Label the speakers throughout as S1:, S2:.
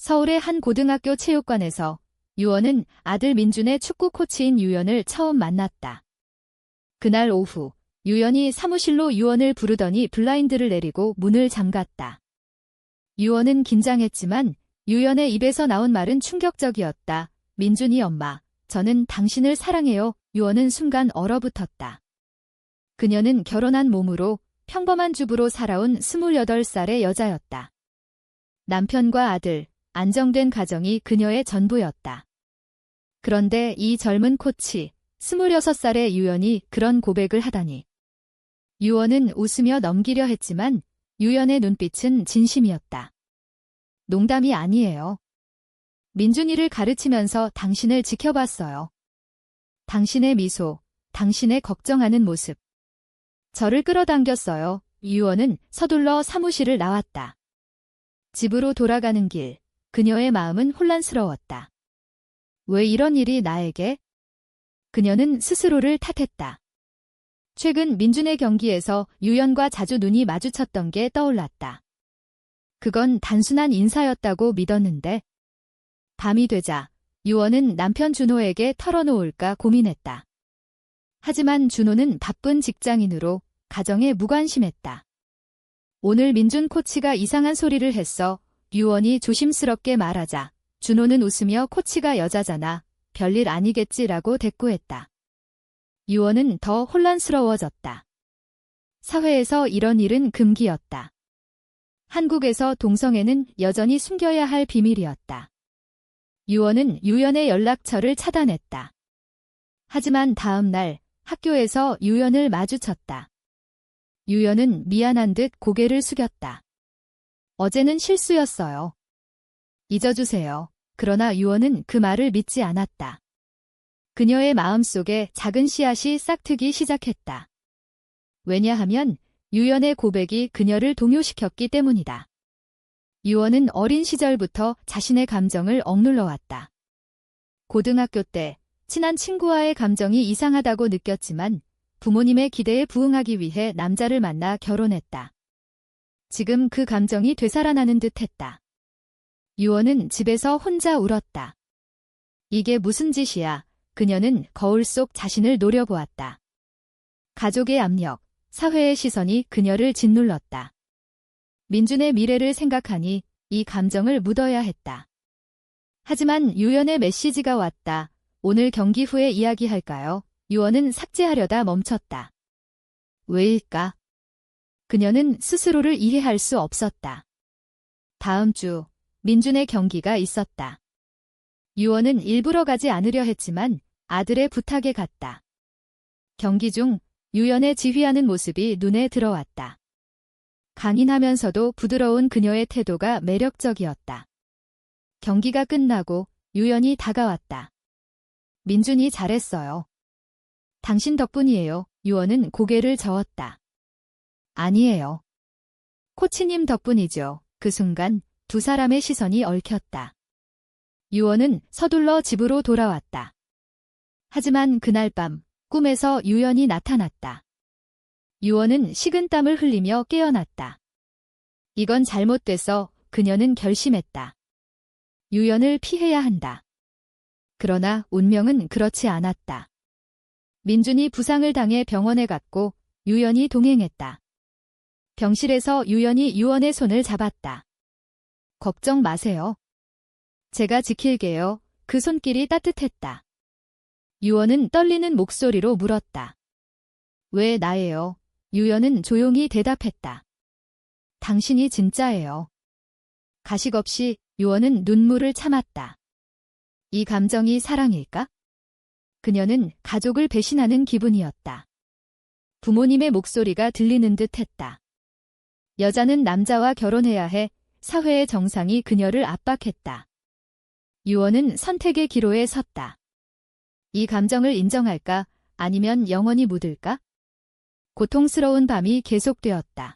S1: 서울의 한 고등학교 체육관에서 유원은 아들 민준의 축구 코치인 유연을 처음 만났다. 그날 오후 유연이 사무실로 유원을 부르더니 블라인드를 내리고 문을 잠갔다. 유원은 긴장했지만 유연의 입에서 나온 말은 충격적이었다. 민준이 엄마, 저는 당신을 사랑해요. 유원은 순간 얼어붙었다. 그녀는 결혼한 몸으로 평범한 주부로 살아온 28살의 여자였다. 남편과 아들, 안정된 가정이 그녀의 전부였다. 그런데 이 젊은 코치, 26살의 유연이 그런 고백을 하다니. 유원은 웃으며 넘기려 했지만 유연의 눈빛은 진심이었다. 농담이 아니에요. 민준이를 가르치면서 당신을 지켜봤어요. 당신의 미소, 당신의 걱정하는 모습. 저를 끌어당겼어요. 유원은 서둘러 사무실을 나왔다. 집으로 돌아가는 길, 그녀의 마음은 혼란스러웠다. 왜 이런 일이 나에게? 그녀는 스스로를 탓했다. 최근 민준의 경기에서 유연과 자주 눈이 마주쳤던 게 떠올랐다. 그건 단순한 인사였다고 믿었는데. 밤이 되자 유원은 남편 준호에게 털어놓을까 고민했다. 하지만 준호는 바쁜 직장인으로 가정에 무관심했다. 오늘 민준 코치가 이상한 소리를 했어. 유원이 조심스럽게 말하자 준호는 웃으며 코치가 여자잖아. 별일 아니겠지라고 대꾸했다. 유원은 더 혼란스러워졌다. 사회에서 이런 일은 금기였다. 한국에서 동성애는 여전히 숨겨야 할 비밀이었다. 유원은 유연의 연락처를 차단했다. 하지만 다음 날 학교에서 유연을 마주쳤다. 유연은 미안한 듯 고개를 숙였다. 어제는 실수였어요. 잊어주세요. 그러나 유원은 그 말을 믿지 않았다. 그녀의 마음속에 작은 씨앗이 싹트기 시작했다. 왜냐하면 유연의 고백이 그녀를 동요시켰기 때문이다. 유원은 어린 시절부터 자신의 감정을 억눌러왔다. 고등학교 때 친한 친구와의 감정이 이상하다고 느꼈지만 부모님의 기대에 부응하기 위해 남자를 만나 결혼했다. 지금 그 감정이 되살아나는 듯했다. 유원은 집에서 혼자 울었다. 이게 무슨 짓이야? 그녀는 거울 속 자신을 노려보았다. 가족의 압력, 사회의 시선이 그녀를 짓눌렀다. 민준의 미래를 생각하니 이 감정을 묻어야 했다. 하지만 유연의 메시지가 왔다. 오늘 경기 후에 이야기할까요? 유원은 삭제하려다 멈췄다. 왜일까? 그녀는 스스로를 이해할 수 없었다. 다음 주 민준의 경기가 있었다. 유원은 일부러 가지 않으려 했지만 아들의 부탁에 갔다. 경기 중 유연의 지휘하는 모습이 눈에 들어왔다. 강인하면서도 부드러운 그녀의 태도가 매력적이었다. 경기가 끝나고 유연이 다가왔다. 민준이 잘했어요. 당신 덕분이에요. 유원은 고개를 저었다. 아니에요. 코치님 덕분이죠. 그 순간 두 사람의 시선이 얽혔다. 유원은 서둘러 집으로 돌아왔다. 하지만 그날 밤 꿈에서 유연이 나타났다. 유원은 식은땀을 흘리며 깨어났다. 이건 잘못돼서 그녀는 결심했다. 유연을 피해야 한다. 그러나 운명은 그렇지 않았다. 민준이 부상을 당해 병원에 갔고 유연이 동행했다. 병실에서 유연이 유원의 손을 잡았다. 걱정 마세요. 제가 지킬게요. 그 손길이 따뜻했다. 유원은 떨리는 목소리로 물었다. 왜 나예요? 유연은 조용히 대답했다. 당신이 진짜예요. 가식 없이 유원은 눈물을 참았다. 이 감정이 사랑일까? 그녀는 가족을 배신하는 기분이었다. 부모님의 목소리가 들리는 듯 했다. 여자는 남자와 결혼해야 해. 사회의 정상이 그녀를 압박했다. 유원은 선택의 기로에 섰다. 이 감정을 인정할까? 아니면 영원히 묻을까? 고통스러운 밤이 계속되었다.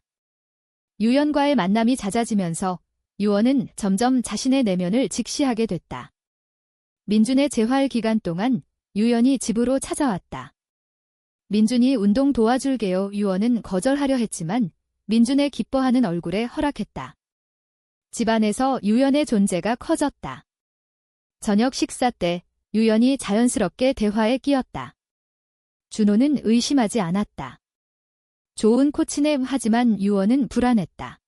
S1: 유연과의 만남이 잦아지면서 유원은 점점 자신의 내면을 직시하게 됐다. 민준의 재활 기간 동안 유연이 집으로 찾아왔다. 민준이 운동 도와줄게요. 유원은 거절하려 했지만 민준의 기뻐하는 얼굴에 허락했다. 집안에서 유연의 존재가 커졌다. 저녁 식사 때 유연이 자연스럽게 대화에 끼었다. 준호는 의심하지 않았다. 좋은 코치네 하지만 유연은 불안했다.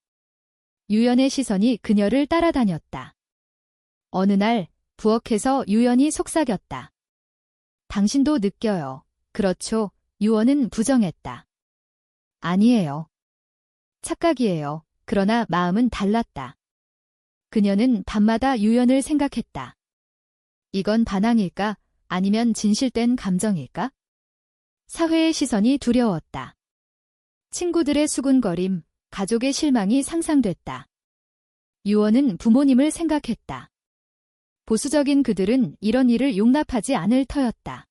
S1: 유연의 시선이 그녀를 따라다녔다. 어느 날 부엌에서 유연이 속삭였다. 당신도 느껴요. 그렇죠? 유연은 부정했다. 아니에요. 착각이에요. 그러나 마음은 달랐다. 그녀는 밤마다 유연을 생각했다. 이건 반항일까? 아니면 진실된 감정일까? 사회의 시선이 두려웠다. 친구들의 수군거림, 가족의 실망이 상상됐다. 유연은 부모님을 생각했다. 보수적인 그들은 이런 일을 용납하지 않을 터였다.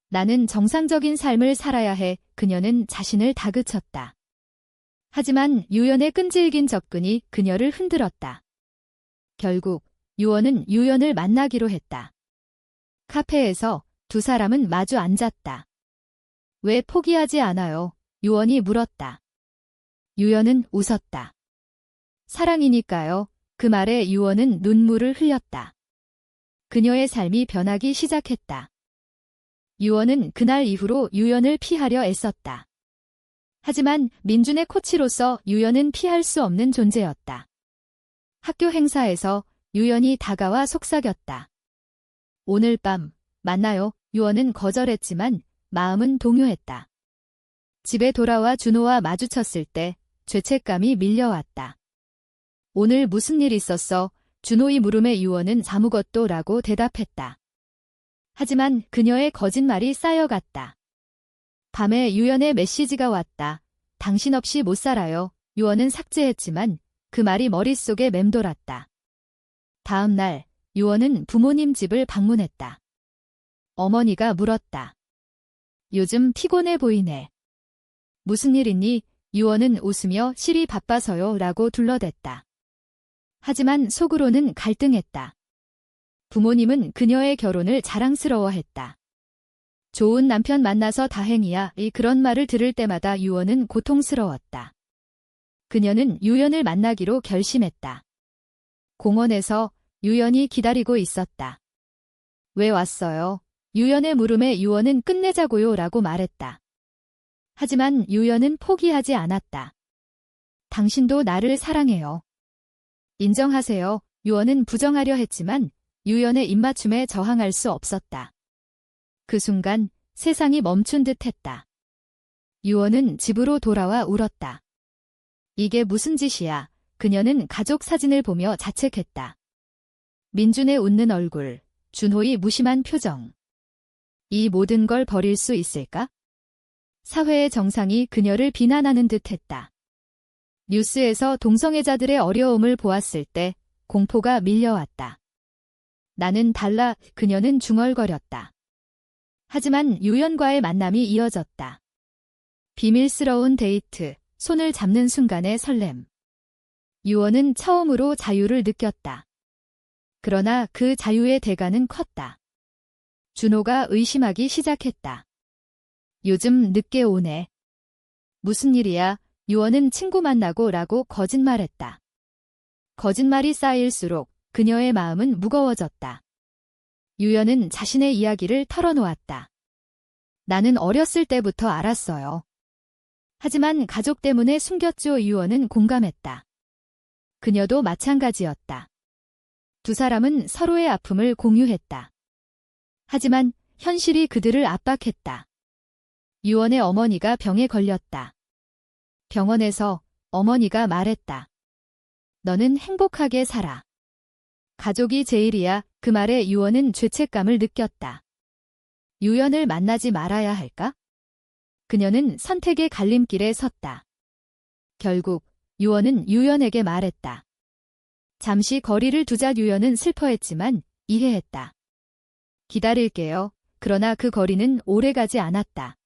S1: 나는 정상적인 삶을 살아야 해. 그녀는 자신을 다그쳤다. 하지만 유연의 끈질긴 접근이 그녀를 흔들었다. 결국 유연은 유연을 만나기로 했다. 카페에서 두 사람은 마주 앉았다. 왜 포기하지 않아요? 유연이 물었다. 유연은 웃었다. 사랑이니까요. 그 말에 유연은 눈물을 흘렸다. 그녀의 삶이 변하기 시작했다. 유연은 그날 이후로 유연을 피하려 애썼다. 하지만 민준의 코치로서 유연은 피할 수 없는 존재였다. 학교 행사에서 유연이 다가와 속삭였다. 오늘 밤 만나요. 유연은 거절했지만 마음은 동요했다. 집에 돌아와 준호와 마주쳤을 때 죄책감이 밀려왔다. 오늘 무슨 일 있었어? 준호의 물음에 유연은 아무것도 라고 대답했다. 하지만 그녀의 거짓말이 쌓여갔다. 밤에 유연의 메시지가 왔다. 당신 없이 못 살아요. 유연은 삭제했지만 그 말이 머릿속에 맴돌았다. 다음 날 유연은 부모님 집을 방문했다. 어머니가 물었다. 요즘 피곤해 보이네. 무슨 일 있니? 유연은 웃으며 실이 바빠서요 라고 둘러댔다. 하지만 속으로는 갈등했다. 부모님은 그녀의 결혼을 자랑스러워했다. 좋은 남편 만나서 다행이야. 그런 말을 들을 때마다 유연은 고통스러웠다. 그녀는 유연을 만나기로 결심했다. 공원에서 유연이 기다리고 있었다. 왜 왔어요? 유연의 물음에 유연은 끝내자고요 라고 말했다. 하지만 유연은 포기하지 않았다. 당신도 나를 사랑해요. 인정하세요. 유연은 부정하려 했지만 유연의 입맞춤에 저항할 수 없었다. 그 순간 세상이 멈춘 듯 했다. 유연은 집으로 돌아와 울었다. 이게 무슨 짓이야. 그녀는 가족 사진을 보며 자책했다. 민준의 웃는 얼굴, 준호의 무심한 표정. 이 모든 걸 버릴 수 있을까? 사회의 정상이 그녀를 비난하는 듯 했다. 뉴스에서 동성애자들의 어려움을 보았을 때 공포가 밀려왔다. 나는 달라. 그녀는 중얼거렸다. 하지만 유연과의 만남이 이어졌다. 비밀스러운 데이트, 손을 잡는 순간의 설렘. 유연은 처음으로 자유를 느꼈다. 그러나 그 자유의 대가는 컸다. 준호가 의심하기 시작했다. 요즘 늦게 오네. 무슨 일이야? 유연은 친구 만나고 라고 거짓말했다. 거짓말이 쌓일수록 그녀의 마음은 무거워졌다. 유연은 자신의 이야기를 털어놓았다. 나는 어렸을 때부터 알았어요. 하지만 가족 때문에 숨겼죠. 유연은 공감했다. 그녀도 마찬가지였다. 두 사람은 서로의 아픔을 공유했다. 하지만 현실이 그들을 압박했다. 유연의 어머니가 병에 걸렸다. 병원에서 어머니가 말했다. 너는 행복하게 살아. 가족이 제일이야. 그 말에 유연은 죄책감을 느꼈다. 유연을 만나지 말아야 할까? 그녀는 선택의 갈림길에 섰다. 결국 유연은 유연에게 말했다. 잠시 거리를 두자. 유연은 슬퍼했지만 이해했다. 기다릴게요. 그러나 그 거리는 오래가지 않았다.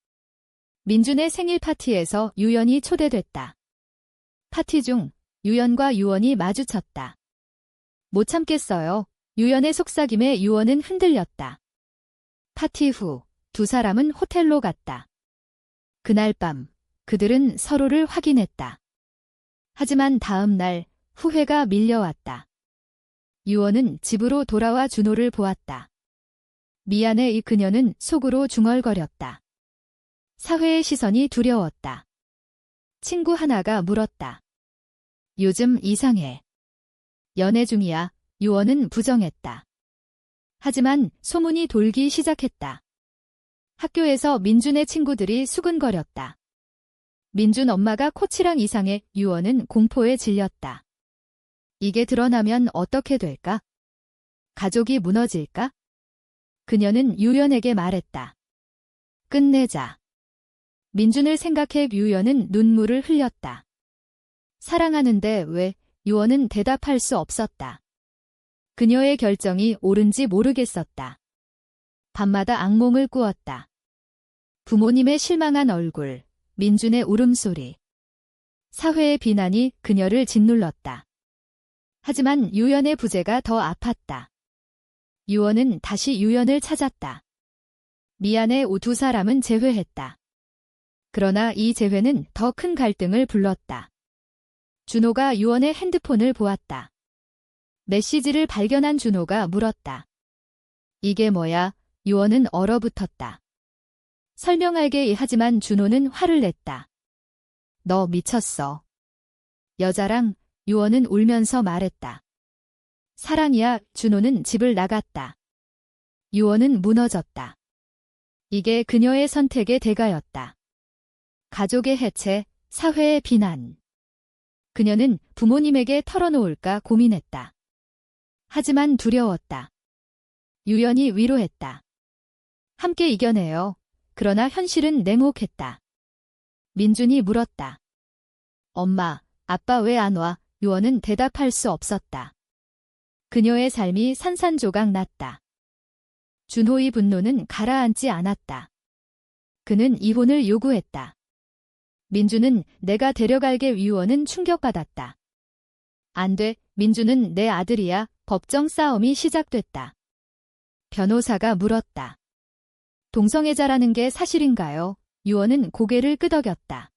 S1: 민준의 생일 파티에서 유연이 초대됐다. 파티 중 유연과 유연이 마주쳤다. 못 참겠어요. 유연의 속삭임에 유연은 흔들렸다. 파티 후 두 사람은 호텔로 갔다. 그날 밤 그들은 서로를 확인했다. 하지만 다음 날 후회가 밀려왔다. 유언은 집으로 돌아와 준호를 보았다. 미안해. 이 그녀는 속으로 중얼거렸다. 사회의 시선이 두려웠다. 친구 하나가 물었다. 요즘 이상해. 연애 중이야. 유언은 부정했다. 하지만 소문이 돌기 시작했다. 학교에서 민준의 친구들이 수근거렸다. 민준 엄마가 코치랑 이상해. 유언은 공포에 질렸다. 이게 드러나면 어떻게 될까? 가족이 무너질까? 그녀는 유연에게 말했다. 끝내자. 민준을 생각해 유연은 눈물을 흘렸다. 사랑하는데 왜? 유언은 대답할 수 없었다. 그녀의 결정이 옳은지 모르겠었다. 밤마다 악몽을 꾸었다. 부모님의 실망한 얼굴, 민준의 울음소리. 사회의 비난이 그녀를 짓눌렀다. 하지만 유연의 부재가 더 아팠다. 유언은 다시 유연을 찾았다. 미안해. 두 사람은 재회했다. 그러나 이 재회는 더 큰 갈등을 불렀다. 준호가 유언의 핸드폰을 보았다. 메시지를 발견한 준호가 물었다. 이게 뭐야? 유언은 얼어붙었다. 설명할게. 하지만 준호는 화를 냈다. 너 미쳤어. 여자랑. 유언은 울면서 말했다. 사랑이야. 준호는 집을 나갔다. 유언은 무너졌다. 이게 그녀의 선택의 대가였다. 가족의 해체, 사회의 비난. 그녀는 부모님에게 털어놓을까 고민했다. 하지만 두려웠다. 유연이 위로했다. 함께 이겨내요. 그러나 현실은 냉혹했다. 민준이 물었다. 엄마, 아빠 왜 안 와? 유언은 대답할 수 없었다. 그녀의 삶이 산산조각 났다. 준호의 분노는 가라앉지 않았다. 그는 이혼을 요구했다. 민준은 내가 데려갈게. 유언은 충격받았다. 안 돼. 민준은 내 아들이야. 법정 싸움이 시작됐다. 변호사가 물었다. 동성애자라는 게 사실인가요? 유언은 고개를 끄덕였다.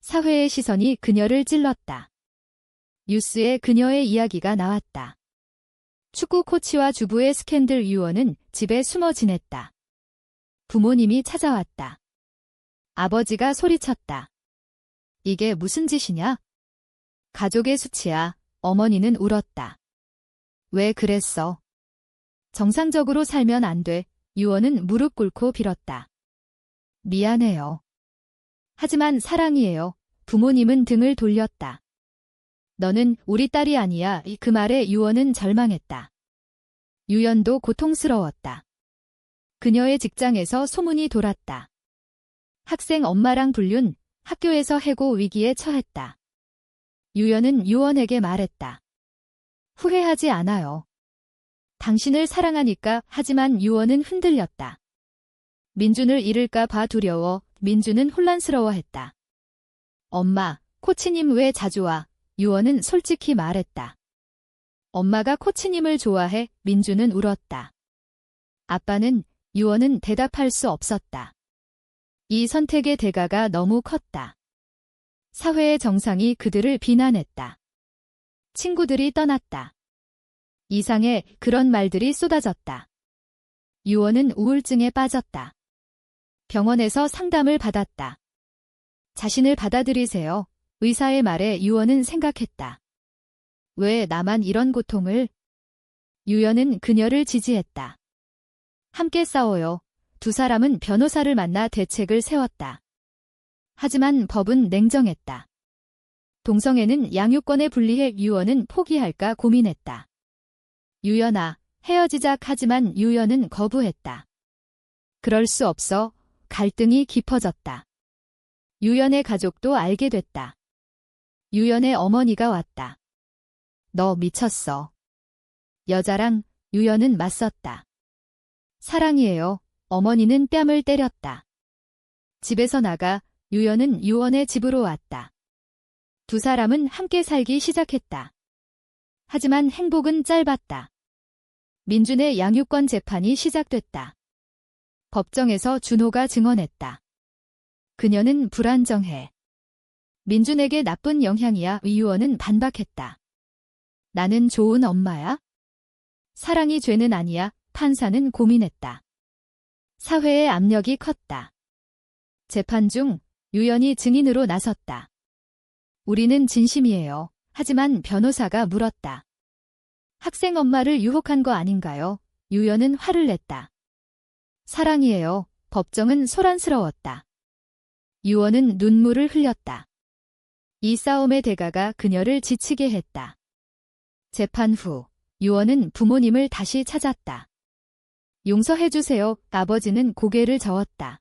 S1: 사회의 시선이 그녀를 찔렀다. 뉴스에 그녀의 이야기가 나왔다. 축구 코치와 주부의 스캔들. 유언은 집에 숨어 지냈다. 부모님이 찾아왔다. 아버지가 소리쳤다. 이게 무슨 짓이냐? 가족의 수치야. 어머니는 울었다. 왜 그랬어? 정상적으로 살면 안 돼. 유언은 무릎 꿇고 빌었다. 미안해요. 하지만 사랑이에요. 부모님은 등을 돌렸다. 너는 우리 딸이 아니야. 그 말에 유언은 절망했다. 유연도 고통스러웠다. 그녀의 직장에서 소문이 돌았다. 학생 엄마랑 불륜, 학교에서 해고 위기에 처했다. 유연은 유언에게 말했다. 후회하지 않아요. 당신을 사랑하니까. 하지만 유언은 흔들렸다. 민준을 잃을까 봐 두려워. 민준은 혼란스러워했다. 엄마, 코치님 왜 자주 와? 유언은 솔직히 말했다. 엄마가 코치님을 좋아해. 민준은 울었다. 아빠는. 유언은 대답할 수 없었다. 이 선택의 대가가 너무 컸다. 사회의 정상이 그들을 비난했다. 친구들이 떠났다. 이상해. 그런 말들이 쏟아졌다. 유언은 우울증에 빠졌다. 병원에서 상담을 받았다. 자신을 받아들이세요. 의사의 말에 유언은 생각했다. 왜 나만 이런 고통을? 유연은 그녀를 지지했다. 함께 싸워요. 두 사람은 변호사를 만나 대책을 세웠다. 하지만 법은 냉정했다. 동성애는 양육권에 불리해. 유언은 포기할까 고민했다. 유연아, 헤어지자. 하지만 유연은 거부했다. 그럴 수 없어. 갈등이 깊어졌다. 유연의 가족도 알게 됐다. 유연의 어머니가 왔다. 너 미쳤어. 여자랑. 유연은 맞섰다. 사랑이에요. 어머니는 뺨을 때렸다. 집에서 나가. 유연은 유언의 집으로 왔다. 두 사람은 함께 살기 시작했다. 하지만 행복은 짧았다. 민준의 양육권 재판이 시작됐다. 법정에서 준호가 증언했다. 그녀는 불안정해. 민준에게 나쁜 영향이야. 유언은 반박했다. 나는 좋은 엄마야? 사랑이 죄는 아니야. 판사는 고민했다. 사회의 압력이 컸다. 재판 중 유연이 증인으로 나섰다. 우리는 진심이에요. 하지만 변호사가 물었다. 학생 엄마를 유혹한 거 아닌가요? 유연은 화를 냈다. 사랑이에요. 법정은 소란스러웠다. 유언은 눈물을 흘렸다. 이 싸움의 대가가 그녀를 지치게 했다. 재판 후 유언은 부모님을 다시 찾았다. 용서해주세요. 아버지는 고개를 저었다.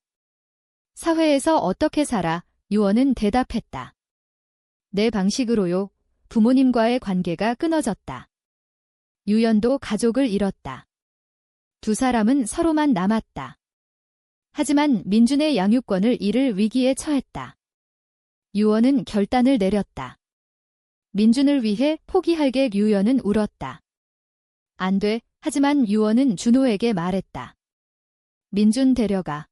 S1: 사회에서 어떻게 살아? 유언은 대답했다. 내 방식으로요. 부모님과의 관계가 끊어졌다. 유연도 가족을 잃었다. 두 사람은 서로만 남았다. 하지만 민준의 양육권을 잃을 위기에 처했다. 유언은 결단을 내렸다. 민준을 위해 포기할게. 유연은 울었다. 안 돼. 하지만 유언은 준호에게 말했다. 민준 데려가.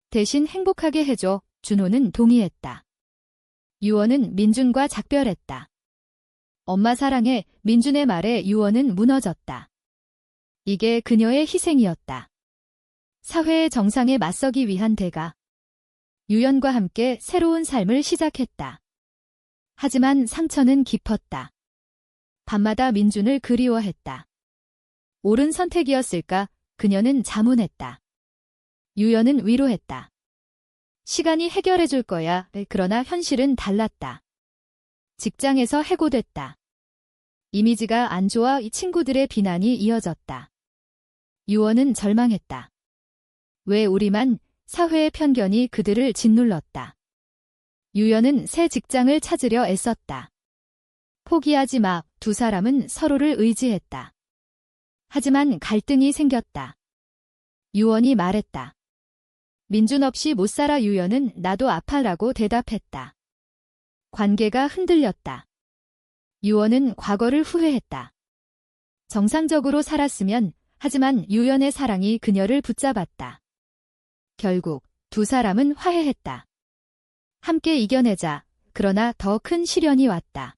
S1: 대신 행복하게 해줘. 준호는 동의했다. 유언은 민준과 작별했다. 엄마 사랑해. 민준의 말에 유언은 무너졌다. 이게 그녀의 희생이었다. 사회의 정상에 맞서기 위한 대가. 유연과 함께 새로운 삶을 시작했다. 하지만 상처는 깊었다. 밤마다 민준을 그리워했다. 옳은 선택이었을까? 그녀는 자문했다. 유연은 위로했다. 시간이 해결해줄 거야. 그러나 현실은 달랐다. 직장에서 해고됐다. 이미지가 안 좋아. 이 친구들의 비난이 이어졌다. 유언은 절망했다. 왜 우리만? 사회의 편견이 그들을 짓눌렀다. 유연은 새 직장을 찾으려 애썼다. 포기하지 마. 두 사람은 서로를 의지했다. 하지만 갈등이 생겼다. 유언이 말했다. 민준 없이 못 살아. 유연은 나도 아파라고 대답했다. 관계가 흔들렸다. 유언은 과거를 후회했다. 정상적으로 살았으면. 하지만 유연의 사랑이 그녀를 붙잡았다. 결국 두 사람은 화해했다. 함께 이겨내자. 그러나 더 큰 시련이 왔다.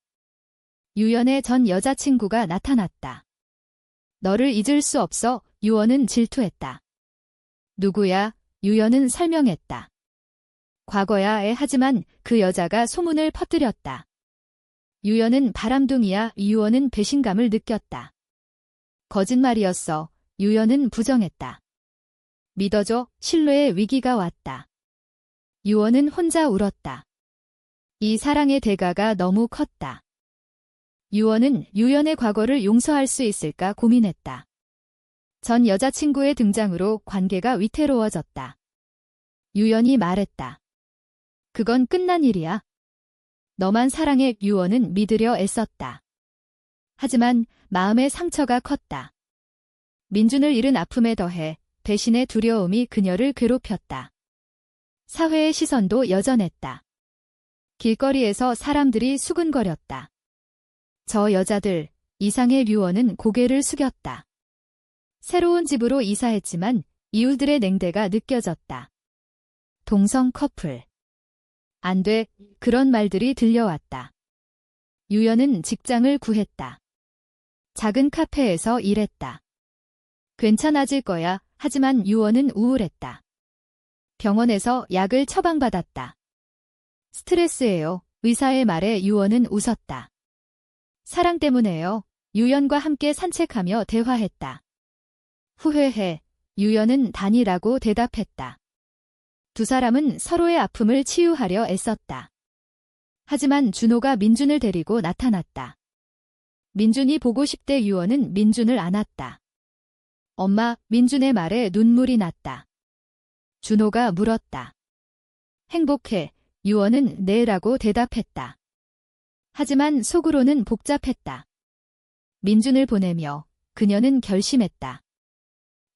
S1: 유연의 전 여자친구가 나타났다. 너를 잊을 수 없어. 유언은 질투했다. 누구야? 유연은 설명했다. 과거야. 하지만 그 여자가 소문을 퍼뜨렸다. 유연은 바람둥이야. 유언은 배신감을 느꼈다. 거짓말이었어. 유연은 부정했다. 믿어줘. 신뢰의 위기가 왔다. 유언은 혼자 울었다. 이 사랑의 대가가 너무 컸다. 유언은 유연의 과거를 용서할 수 있을까 고민했다. 전 여자친구의 등장으로 관계가 위태로워졌다. 유연이 말했다. 그건 끝난 일이야. 너만 사랑해. 유언은 믿으려 애썼다. 하지만 마음의 상처가 컸다. 민준을 잃은 아픔에 더해 배신의 두려움이 그녀를 괴롭혔다. 사회의 시선도 여전했다. 길거리에서 사람들이 수근거렸다. 저 여자들, 이상의. 유언은 고개를 숙였다. 새로운 집으로 이사했지만 이웃들의 냉대가 느껴졌다. 동성 커플. 안 돼. 그런 말들이 들려왔다. 유연은 직장을 구했다. 작은 카페에서 일했다. 괜찮아질 거야. 하지만 유언은 우울했다. 병원에서 약을 처방받았다. 스트레스예요. 의사의 말에 유언은 웃었다. 사랑 때문에요. 유연과 함께 산책하며 대화했다. 후회해. 유연은 단이라고 대답했다. 두 사람은 서로의 아픔을 치유하려 애썼다. 하지만 준호가 민준을 데리고 나타났다. 민준이 보고 싶대. 유언은 민준을 안았다. 엄마, 민준의 말에 눈물이 났다. 준호가 물었다. 행복해. 유언은 네라고 대답했다. 하지만 속으로는 복잡했다. 민준을 보내며 그녀는 결심했다.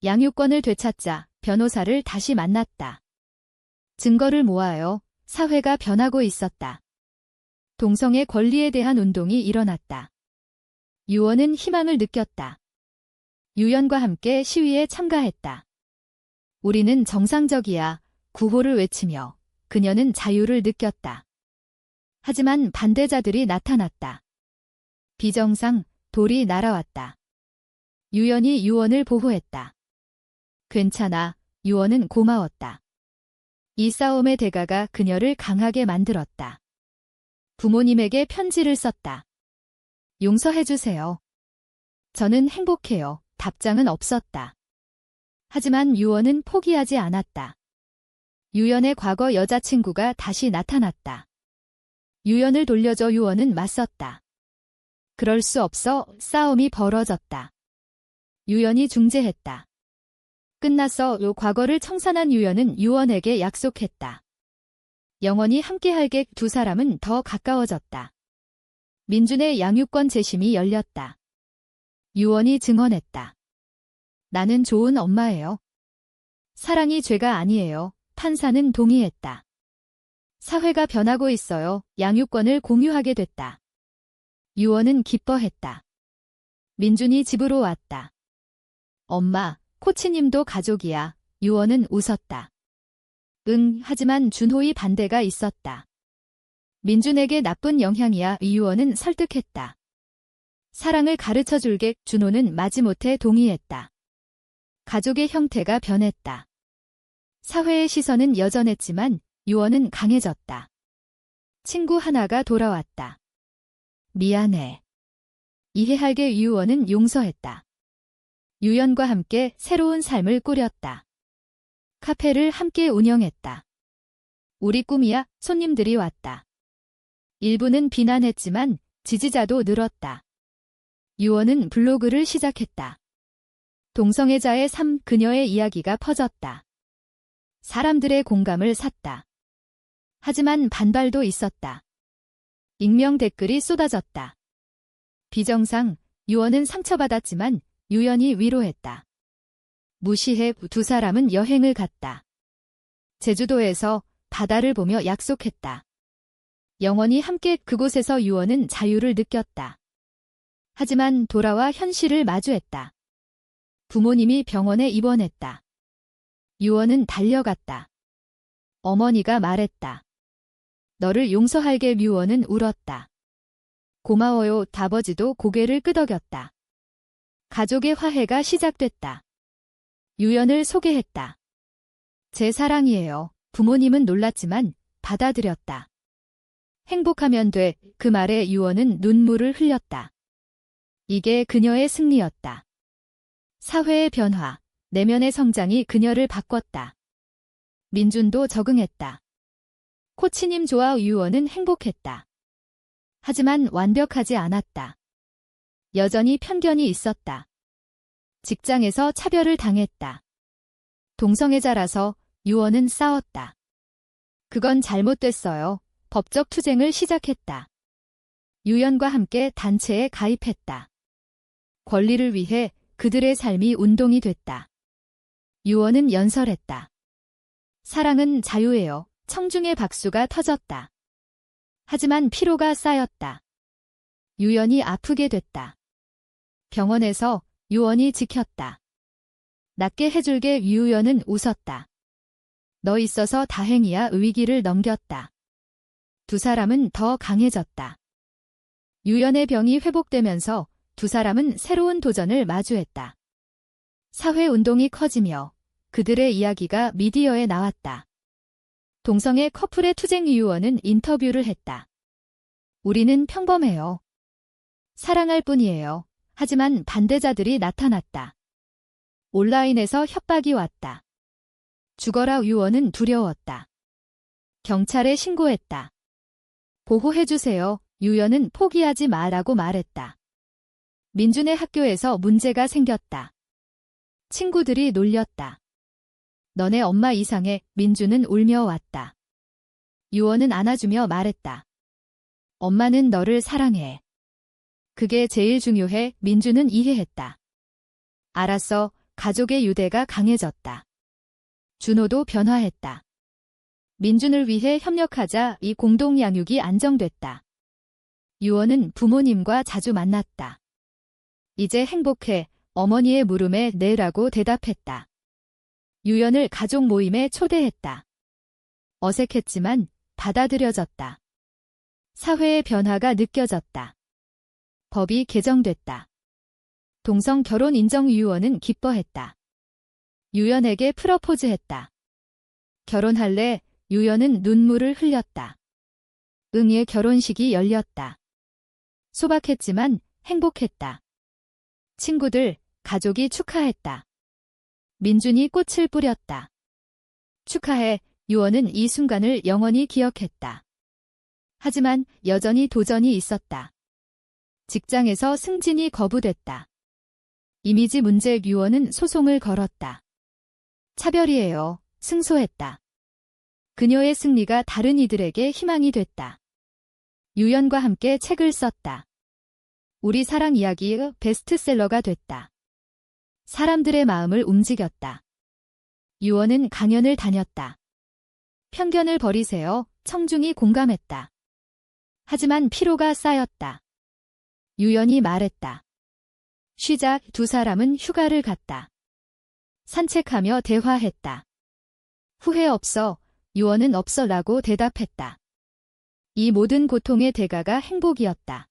S1: 양육권을 되찾자. 변호사를 다시 만났다. 증거를 모아요. 사회가 변하고 있었다. 동성의 권리에 대한 운동이 일어났다. 유언은 희망을 느꼈다. 유연과 함께 시위에 참가했다. 우리는 정상적이야. 구호를 외치며 그녀는 자유를 느꼈다. 하지만 반대자들이 나타났다. 비정상, 돌이 날아왔다. 유연이 유언을 보호했다. 괜찮아, 유언은 고마웠다. 이 싸움의 대가가 그녀를 강하게 만들었다. 부모님에게 편지를 썼다. 용서해주세요. 저는 행복해요. 답장은 없었다. 하지만 유언은 포기하지 않았다. 유연의 과거 여자친구가 다시 나타났다. 유연을 돌려줘. 유언은 맞섰다. 그럴 수 없어. 싸움이 벌어졌다. 유연이 중재했다. 끝났어. 과거를 청산한 유연은 유언에게 약속했다. 영원히 함께할게. 두 사람은 더 가까워졌다. 민준의 양육권 재심이 열렸다. 유언이 증언했다. 나는 좋은 엄마예요. 사랑이 죄가 아니에요. 판사는 동의했다. 사회가 변하고 있어요. 양육권을 공유하게 됐다. 유언은 기뻐했다. 민준이 집으로 왔다. 엄마, 코치님도 가족이야. 유언은 웃었다. 응, 하지만 준호의 반대가 있었다. 민준에게 나쁜 영향이야. 유언은 설득했다. 사랑을 가르쳐줄게. 준호는 마지못해 동의했다. 가족의 형태가 변했다. 사회의 시선은 여전했지만 유언은 강해졌다. 친구 하나가 돌아왔다. 미안해. 이해할게. 유언은 용서했다. 유연과 함께 새로운 삶을 꾸렸다. 카페를 함께 운영했다. 우리 꿈이야. 손님들이 왔다. 일부는 비난했지만 지지자도 늘었다. 유언은 블로그를 시작했다. 동성애자의 삶, 그녀의 이야기가 퍼졌다. 사람들의 공감을 샀다. 하지만 반발도 있었다. 익명 댓글이 쏟아졌다. 비정상, 유언은 상처받았지만 유연이 위로했다. 무시해. 두 사람은 여행을 갔다. 제주도에서 바다를 보며 약속했다. 영원히 함께. 그곳에서 유언은 자유를 느꼈다. 하지만 돌아와 현실을 마주했다. 부모님이 병원에 입원했다. 유언은 달려갔다. 어머니가 말했다. 너를 용서할게. 유언은 울었다. 고마워요. 아버지도 고개를 끄덕였다. 가족의 화해가 시작됐다. 유연을 소개했다. 제 사랑이에요. 부모님은 놀랐지만 받아들였다. 행복하면 돼. 그 말에 유언은 눈물을 흘렸다. 이게 그녀의 승리였다. 사회의 변화, 내면의 성장이 그녀를 바꿨다. 민준도 적응했다. 코치님 좋아. 유언은 행복했다. 하지만 완벽하지 않았다. 여전히 편견이 있었다. 직장에서 차별을 당했다. 동성애자라서 유언은 싸웠다. 그건 잘못됐어요. 법적 투쟁을 시작했다. 유연과 함께 단체에 가입했다. 권리를 위해 그들의 삶이 운동이 됐다. 유언은 연설했다. 사랑은 자유예요. 청중의 박수가 터졌다. 하지만 피로가 쌓였다. 유연이 아프게 됐다. 병원에서 유언이 지켰다. 낫게 해줄게. 유연은 웃었다. 너 있어서 다행이야. 위기를 넘겼다. 두 사람은 더 강해졌다. 유연의 병이 회복되면서 두 사람은 새로운 도전을 마주했다. 사회운동이 커지며 그들의 이야기가 미디어에 나왔다. 동성애 커플의 투쟁. 유언은 인터뷰를 했다. 우리는 평범해요. 사랑할 뿐이에요. 하지만 반대자들이 나타났다. 온라인에서 협박이 왔다. 죽어라. 유언은 두려웠다. 경찰에 신고했다. 보호해주세요. 유연은 포기하지 마라고 말했다. 민준의 학교에서 문제가 생겼다. 친구들이 놀렸다. 너네 엄마 이상해. 민준은 울며 왔다. 유언은 안아주며 말했다. 엄마는 너를 사랑해. 그게 제일 중요해. 민준은 이해했다. 알았어. 가족의 유대가 강해졌다. 준호도 변화했다. 민준을 위해 협력하자. 이 공동 양육이 안정됐다. 유언은 부모님과 자주 만났다. 이제 행복해. 어머니의 물음에 네라고 대답했다. 유연을 가족 모임에 초대했다. 어색했지만 받아들여졌다. 사회의 변화가 느껴졌다. 법이 개정됐다. 동성 결혼 인정 유언은 기뻐했다. 유연에게 프러포즈했다. 결혼할래? 유연은 눈물을 흘렸다. 응의 결혼식이 열렸다. 소박했지만 행복했다. 친구들, 가족이 축하했다. 민준이 꽃을 뿌렸다. 축하해. 유언은 이 순간을 영원히 기억했다. 하지만 여전히 도전이 있었다. 직장에서 승진이 거부됐다. 이미지 문제. 유언은 소송을 걸었다. 차별이에요. 승소했다. 그녀의 승리가 다른 이들에게 희망이 됐다. 유연과 함께 책을 썼다. 우리 사랑 이야기의 베스트셀러가 됐다. 사람들의 마음을 움직였다. 유언은 강연을 다녔다. 편견을 버리세요. 청중이 공감했다. 하지만 피로가 쌓였다. 유연이 말했다. 쉬자. 두 사람은 휴가를 갔다. 산책하며 대화했다. 후회 없어. 유언은 없어라고 대답했다. 이 모든 고통의 대가가 행복이었다.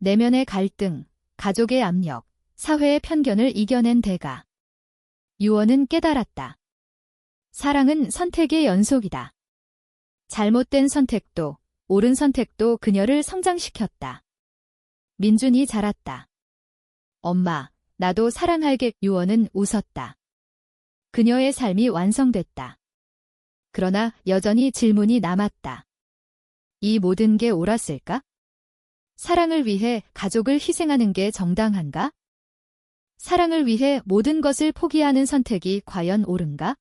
S1: 내면의 갈등, 가족의 압력, 사회의 편견을 이겨낸 대가. 유언은 깨달았다. 사랑은 선택의 연속이다. 잘못된 선택도, 옳은 선택도 그녀를 성장시켰다. 민준이 자랐다. 엄마, 나도 사랑할게. 유언은 웃었다. 그녀의 삶이 완성됐다. 그러나 여전히 질문이 남았다. 이 모든 게 옳았을까? 사랑을 위해 가족을 희생하는 게 정당한가? 사랑을 위해 모든 것을 포기하는 선택이 과연 옳은가?